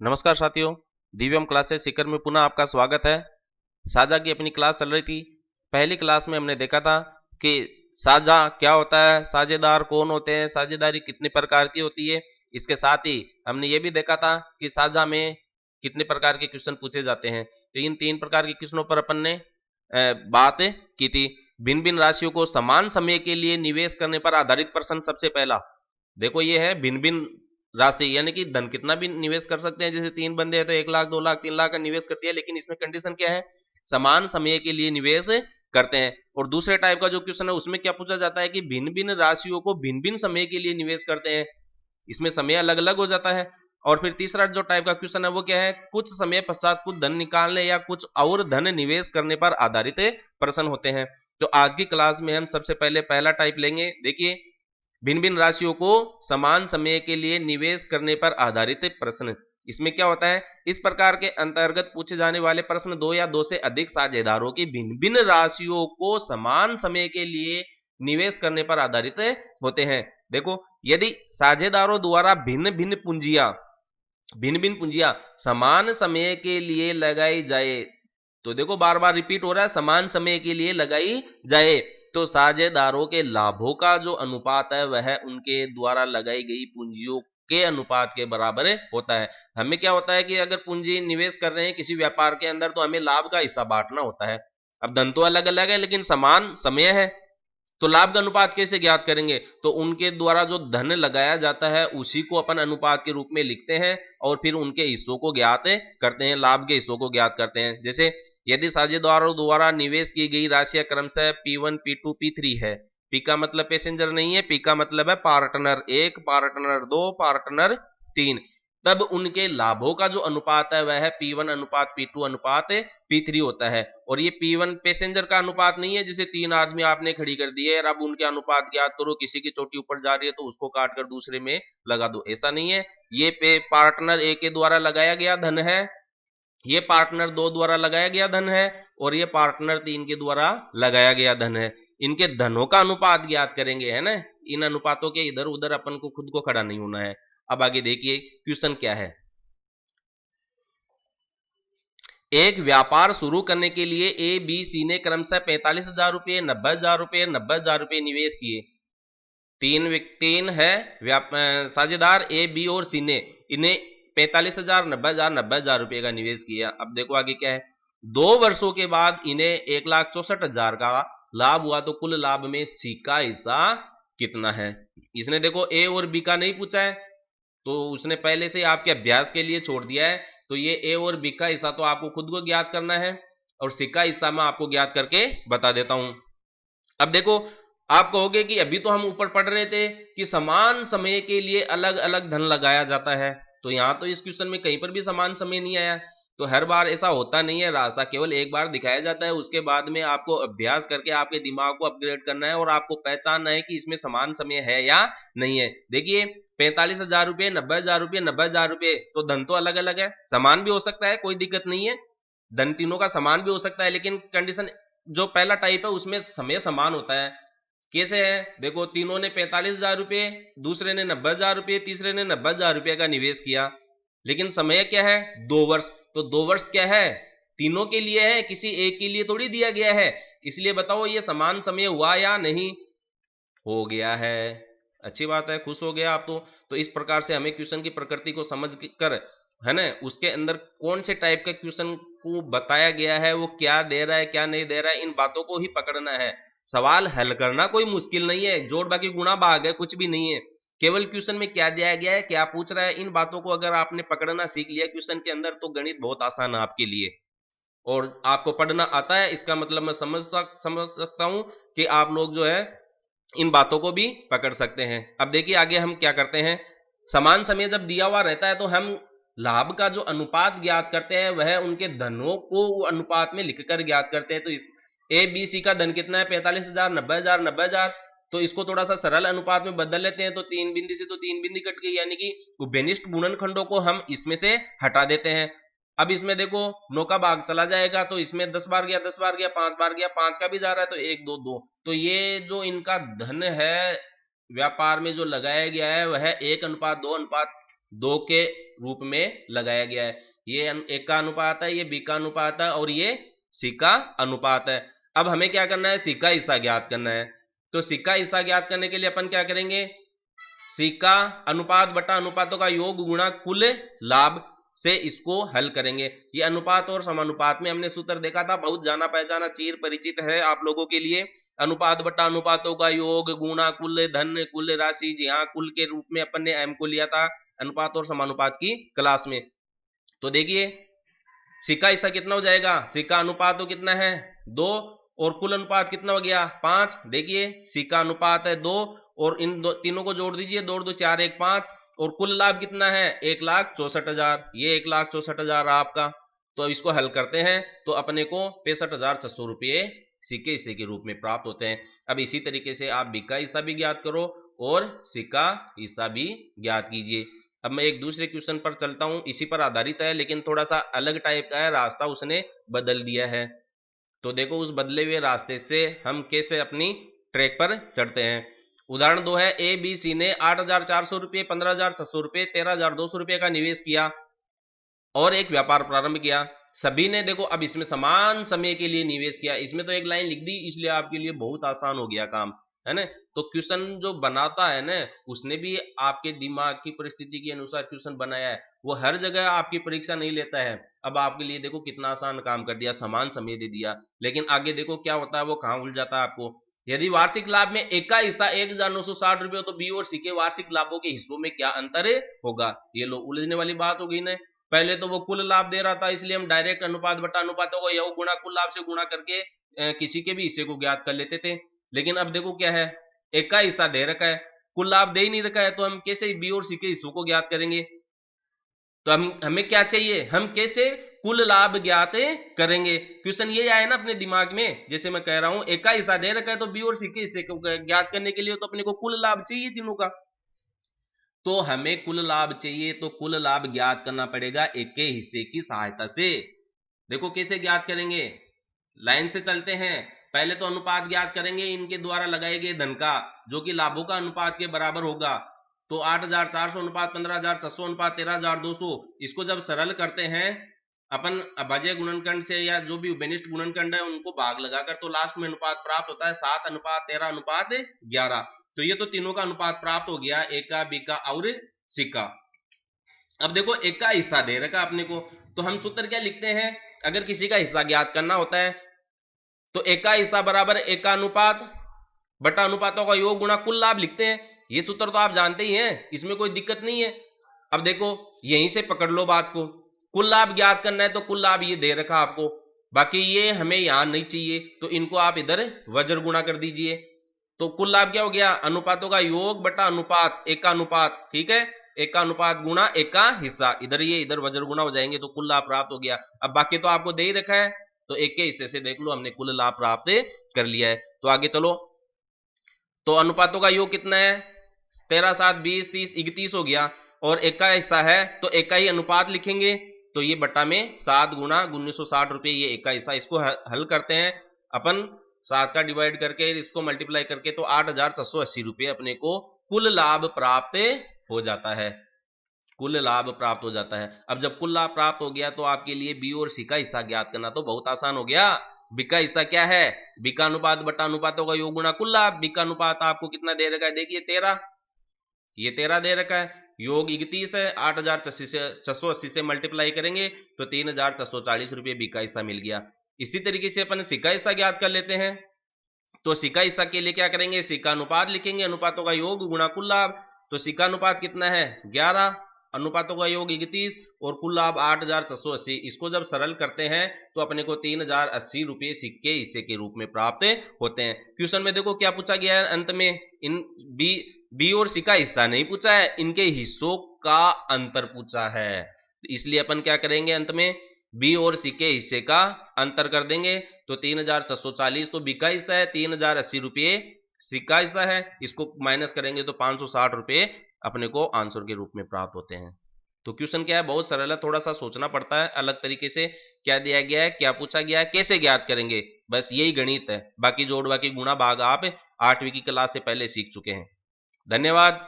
नमस्कार साथियों, दिव्यम क्लासेस सीकर में पुनः आपका स्वागत है। साझा की अपनी क्लास चल रही थी। पहली क्लास में हमने देखा था कि साझा क्या होता है, साझेदार कौन होते हैं, साझेदारी कितने प्रकार की होती है। इसके साथ ही हमने ये भी देखा था कि साझा में कितने प्रकार के क्वेश्चन पूछे जाते हैं। तो इन 3 प्रकार के क्वेश्चनों पर अपन ने बात की थी। भिन्न-भिन्न राशियों को समान समय के लिए निवेश करने पर आधारित प्रश्न सबसे पहला। देखो ये है भिन्न-भिन्न राशि यानी कि धन कितना भी निवेश कर सकते हैं। जैसे 3 बंदे हैं तो 1 लाख, 2 लाख, 3 लाख का निवेश कर दिया, लेकिन इसमें कंडीशन क्या है? समान समय के लिए निवेश करते हैं। और दूसरे टाइप का जो क्वेश्चन है उसमें क्या पूछा जाता है कि भिन्न-भिन्न राशियों को भिन्न-भिन्न समय के लिए निवेश करते हैं। इसमें समय अलग-अलग हो जाता है। और फिर तीसरा जो टाइप का क्वेश्चन है वो क्या है? कुछ समय पश्चात कुछ धन निकालने या कुछ और धन निवेश करने पर आधारित प्रश्न होते हैं। तो आज की क्लास में हम सबसे पहले पहला टाइप लेंगे। देखिए, भिन्न-भिन्न राशियों को समान समय के लिए निवेश करने पर आधारित प्रश्न। इसमें क्या होता है? इस प्रकार के अंतर्गत पूछे जाने वाले प्रश्न 2 या 2 से अधिक साझेदारों की भिन्न-भिन्न राशियों को समान समय के लिए निवेश करने पर आधारित होते हैं। देखो, यदि साझेदारों द्वारा भिन्न-भिन्न पूंजियां समान समय के लिए लगाई जाए, तो देखो बार-बार रिपीट हो रहा है, समान समय के लिए लगाई जाए, तो साझेदारों के लाभों का जो अनुपात है वह उनके द्वारा लगाई गई पूंजियों के अनुपात के बराबर होता है। हमें क्या होता है कि अगर पूंजी निवेश कर रहे हैं किसी व्यापार के अंदर तो हमें लाभ का हिस्सा बांटना होता है। अब धन तो अलग-अलग है लेकिन समान समय है, तो लाभ का अनुपात कैसे ज्ञात करेंगे? तो उनके द्वारा जो धन लगाया जाता है उसी को अपन अनुपात के रूप में लिखते हैं और फिर उनके हिस्सों को ज्ञात करते हैं, लाभ के हिस्सों को ज्ञात करते हैं। जैसे यदि साझेदारों द्वारा निवेश की गई राशियां क्रमशः P1, P2, P3 है। P का मतलब पैसेंजर नहीं है, P का मतलब है पार्टनर 1, पार्टनर 2, पार्टनर 3। तब उनके लाभों का जो अनुपात है वह है P1 अनुपात P2 अनुपात P3 होता है। और ये P1 पैसेंजर का अनुपात नहीं है, जैसे 3 आदमी आपने खड़ी कर दिए और अब उनके अनुपात ज्ञात करो, किसी की चोटी ऊपर जा रही है तो उसको काट कर दूसरे में लगा दो, ऐसा नहीं है। ये पे पार्टनर ए के द्वारा लगाया गया धन है, ये पार्टनर 2 द्वारा लगाया गया धन है और ये पार्टनर 3 के द्वारा लगाया गया धन है। इनके धनों का अनुपात ज्ञात करेंगे, है ना। इन अनुपातों के इधर उधर अपन को खुद को खड़ा नहीं होना है। अब आगे देखिए क्वेश्चन क्या है। एक व्यापार शुरू करने के लिए ए बी सी ने क्रमशः 45,000 रुपये, 90,000 रुपये, 90,000 रुपये निवेश किए। तीन है साझेदार ए बी और सी ने, इन्हें 45,000, 90,000, 90,000 रुपये का निवेश किया। अब देखो आगे क्या है। 2 वर्षों के बाद इन्हें 1,64,000 का लाभ हुआ, तो कुल लाभ में सी का हिस्सा कितना है? इसने देखो ए और बी का नहीं पूछा है, तो उसने पहले से आपके अभ्यास के लिए छोड़ दिया है। तो ये ए और बी का हिस्सा तो आपको खुद को ज्ञात करना है और सी का हिस्सा मैं आपको ज्ञात करके बता देता हूं। अब देखो, आप कहोगे कि अभी तो हम ऊपर पढ़ रहे थे कि समान समय के लिए अलग अलग धन लगाया जाता है, तो यहां तो इस क्वेश्चन में कहीं पर भी समान समय नहीं आया। तो हर बार ऐसा होता नहीं है, रास्ता केवल एक बार दिखाया जाता है, उसके बाद में आपको अभ्यास करके आपके दिमाग को अपग्रेड करना है और आपको पहचानना है कि इसमें समान समय है या नहीं है। देखिए, 45,000 रुपये, 90,000 रुपये, 90,000 रुपये, तो धन तो अलग अलग है, समान भी हो सकता है, कोई दिक्कत नहीं है। धन तीनों का समान भी हो सकता है, लेकिन कंडीशन जो पहला टाइप है उसमें समय समान होता है। कैसे है? देखो, तीनों ने 45,000 रुपये, दूसरे ने 90,000 रुपये, तीसरे ने 90,000 रुपये का निवेश किया, लेकिन समय क्या है? 2 वर्ष। तो 2 वर्ष क्या है? तीनों के लिए है, किसी एक के लिए थोड़ी दिया गया है। इसलिए बताओ ये समान समय हुआ या नहीं? हो गया है। अच्छी बात है, खुश हो गया आप तो इस प्रकार से हमें क्वेश्चन की प्रकृति को समझ कर, है ना, उसके अंदर कौन से टाइप के क्वेश्चन को बताया गया है, वो क्या दे रहा है क्या नहीं दे रहा है, इन बातों को ही पकड़ना है। सवाल हल करना कोई मुश्किल नहीं है, जोड़ बाकी गुणा भाग है, कुछ भी नहीं है। केवल क्वेश्चन में क्या दिया गया है, क्या पूछ रहा है, इन बातों को अगर आपने पकड़ना सीख लिया क्वेश्चन के अंदर, तो गणित बहुत आसान है आपके लिए। और आपको पढ़ना आता है, इसका मतलब मैं समझ सकता हूं कि आप लोग जो है इन बातों को भी पकड़ सकते हैं। अब देखिए आगे हम क्या करते हैं। समान समय जब दिया हुआ रहता है तो हम लाभ का जो अनुपात ज्ञात करते हैं वह उनके धनों को अनुपात में लिखकर ज्ञात करते हैं। तो इस ए बी सी का धन कितना है? 45,000, 90,000, 90,000। तो इसको थोड़ा सा सरल अनुपात में बदल लेते हैं, तो 3 बिंदी से तो 3 बिंदी कट गई, यानी कि उभयनिष्ठ गुणनखंडों को हम इसमें से हटा देते हैं। अब इसमें देखो 9 का भाग चला जाएगा, तो इसमें 10 बार गया, 10 बार गया, 5 बार गया, 5 का भी जा रहा है, तो 1 2 2। तो ये जो इनका धन है व्यापार में जो लगाया गया है वह 1:2:5 2 के रूप में लगाया गया है। ये ए का अनुपात है, ये बी का अनुपात है और ये सी का अनुपात है। अब हमें क्या करना है, सी का हिस्सा ज्ञात करना है। तो सी का हिस्सा ज्ञात करने के लिए अपन क्या करेंगे, सी का अनुपात बटा अनुपातों का योग गुणा कुल लाभ से इसको हल करेंगे। ये अनुपात और समानुपात में हमने सूत्र देखा था, बहुत जाना पहचाना चीर परिचित है आप लोगों के लिए। अनुपात बटा अनुपातों का योग गुणा कुल धन कुल राशि, जी हाँ, कुल के रूप में अपन ने एम को लिया था अनुपात और समानुपात की क्लास में। तो देखिए सी का हिस्सा कितना हो जाएगा, सी का अनुपात तो कितना है 2 और कुल अनुपात कितना हो गया 5। देखिए सी का अनुपात है 2 और इन तीनों को जोड़ दीजिए, 2 2 4 1 5 और कुल लाभ कितना है 1,64,000। ये 1,64,000 आपका। तो अब इसको हल करते हैं तो अपने को 65,600 रुपये सी के हिस्से के रूप में प्राप्त होते हैं। अब इसी तरीके से आप बी का हिस्सा भी ज्ञात करो और सी का हिस्सा भी ज्ञात कीजिए। अब मैं एक दूसरे क्वेश्चन पर चलता हूं, इसी पर आधारित है लेकिन थोड़ा सा अलग टाइप का है, रास्ता उसने बदल दिया है। तो देखो उस बदले हुए रास्ते से हम कैसे अपनी ट्रैक पर चढ़ते हैं। उदाहरण 2 है, ए बी सी ने 8,400 रुपये, 15,600 रुपये, 13,200 रुपये का निवेश किया और एक व्यापार प्रारंभ किया। सभी ने देखो अब इसमें समान समय के लिए निवेश किया। इसमें तो एक लाइन लिख दी इसलिए आपके लिए बहुत आसान हो गया काम, है ना। तो क्वेश्चन जो बनाता है ना उसने भी आपके दिमाग की परिस्थिति के अनुसार क्वेश्चन बनाया है, वो हर जगह आपकी परीक्षा नहीं लेता है। अब आपके लिए देखो कितना आसान काम कर दिया, समान समय दे दिया, लेकिन आगे देखो क्या होता है, वो कहाँ उलझ जाता है आपको। यदि वार्षिक लाभ में ए का हिस्सा 1,960 रुपये हो तो बी और सी के वार्षिक लाभों के हिस्सों में क्या अंतर होगा। ये लो उलझने वाली बात हो गई ना। पहले तो वो कुल लाभ दे रहा था इसलिए हम डायरेक्ट अनुपात बटा अनुपातों को योग गुणा कुल लाभ से गुणा करके किसी के भी हिस्से को ज्ञात कर लेते थे। लेकिन अब देखो क्या है, एक का हिस्सा दे रखा है, कुल लाभ दे ही नहीं रखा है, तो हम कैसे बी और सी के हिस्सों को ज्ञात करेंगे। तो हमें क्या चाहिए, हम कैसे कुल लाभ ज्ञात करेंगे। क्वेश्चन ये आया ना अपने दिमाग में, जैसे मैं कह रहा हूं एक का हिस्सा दे रखा है तो बी और सी के हिस्से को ज्ञात करने के लिए तो अपने को कुल लाभ चाहिए तीनों का। तो हमें कुल लाभ चाहिए तो कुल लाभ ज्ञात करना पड़ेगा एक के हिस्से की सहायता से। देखो कैसे ज्ञात करेंगे, लाइन से चलते हैं। पहले तो अनुपात ज्ञात करेंगे इनके द्वारा लगाए गए धन का, जो कि लाभों का अनुपात के बराबर होगा। तो 8,400 अनुपात 15,600 अनुपात 13,200, इसको जब सरल करते हैं अपन अभाज्य गुणनखंड से या जो भी उभयनिष्ठ गुणनखंड है उनको भाग लगाकर, तो लास्ट में अनुपात प्राप्त होता है 7 अनुपात 13 अनुपात 11। तो ये तो तीनों का अनुपात प्राप्त हो गया, ए का बी का और सी का। अब देखो एक का हिस्सा दे रखा अपने को, तो हम सूत्र क्या लिखते हैं, अगर किसी का हिस्सा ज्ञात करना होता है तो एक का हिस्सा बराबर एक का अनुपात बटा अनुपातों का योग गुणा कुल लाभ लिखते हैं। ये सूत्र तो आप जानते ही हैं, इसमें कोई दिक्कत नहीं है। अब देखो यहीं से पकड़ लो बात को, कुल लाभ ज्ञात करना है तो कुल लाभ ये दे रखा आपको, बाकी ये हमें यहां नहीं चाहिए तो इनको आप इधर वज्र गुणा कर दीजिए। तो कुल लाभ क्या हो गया, अनुपातों का योग बटा अनुपात एक का अनुपात, ठीक है, एक का अनुपात गुणा एक का हिस्सा, इधर ये इधर वज्र गुणा हो जाएंगे तो कुल लाभ प्राप्त हो गया। अब बाकी तो आपको दे ही रखा है तो एक के हिस्से से देख लो हमने कुल लाभ प्राप्त कर लिया है। तो आगे चलो, तो अनुपातों का योग कितना है 13 7 20 30 31 हो गया, और एक का हिस्सा है तो एक का ही अनुपात लिखेंगे, तो ये बटा में 7 गुणा 1960 रुपये ये एक का हिस्सा। इसको हल करते हैं अपन 7 का डिवाइड करके इसको मल्टीप्लाई करके, तो 8,680 रुपये अपने को कुल लाभ प्राप्त हो जाता है, कुल लाभ प्राप्त हो जाता है। अब जब कुल लाभ प्राप्त हो गया तो आपके लिए बी और सी का हिस्सा ज्ञात करना तो बहुत आसान हो गया। बी का हिस्सा क्या है, बी का अनुपात बटा अनुपातों का योग गुणा कुल लाभ। बी का अनुपात आपको कितना दे रखा है, देखिए 13, ये 13 दे रखा है, योग 31 है, 8,680 से मल्टीप्लाई करेंगे तो 3,440 रुपये बी का हिस्सा मिल गया। इसी तरीके से अपन सी का हिस्सा ज्ञात कर लेते हैं। तो सी का हिस्सा के लिए क्या करेंगे, सी का अनुपात लिखेंगे, अनुपातों का योग गुणा कुल लाभ। तो सी का अनुपात कितना है 11, अनुपातों का योग 31 और कुल लाभ 8,680। इसको जब सरल करते हैं तो अपने को 3,080 रुपये सिक्के हिस्से के रूप में प्राप्त होते हैं। क्वेश्चन में देखो क्या पूछा गया है अंत में, इन बी और सी का हिस्सा नहीं पूछा है, इनके हिस्सों का अंतर पूछा है। तो इसलिए अपन क्या करेंगे अंत में, बी और सी के हिस्से का अंतर कर देंगे। तो 3,640 तो बी का हिस्सा है, 3,080 रुपये सी का हिस्सा है, इसको माइनस करेंगे तो 560 रुपये अपने को आंसर के रूप में प्राप्त होते हैं। तो क्वेश्चन क्या है, बहुत सरल है, थोड़ा सा सोचना पड़ता है अलग तरीके से, क्या दिया गया है क्या पूछा गया है कैसे ज्ञात करेंगे, बस यही गणित है। बाकी जोड़ बाकी गुणा भाग आप 8वीं की क्लास से पहले सीख चुके हैं। धन्यवाद।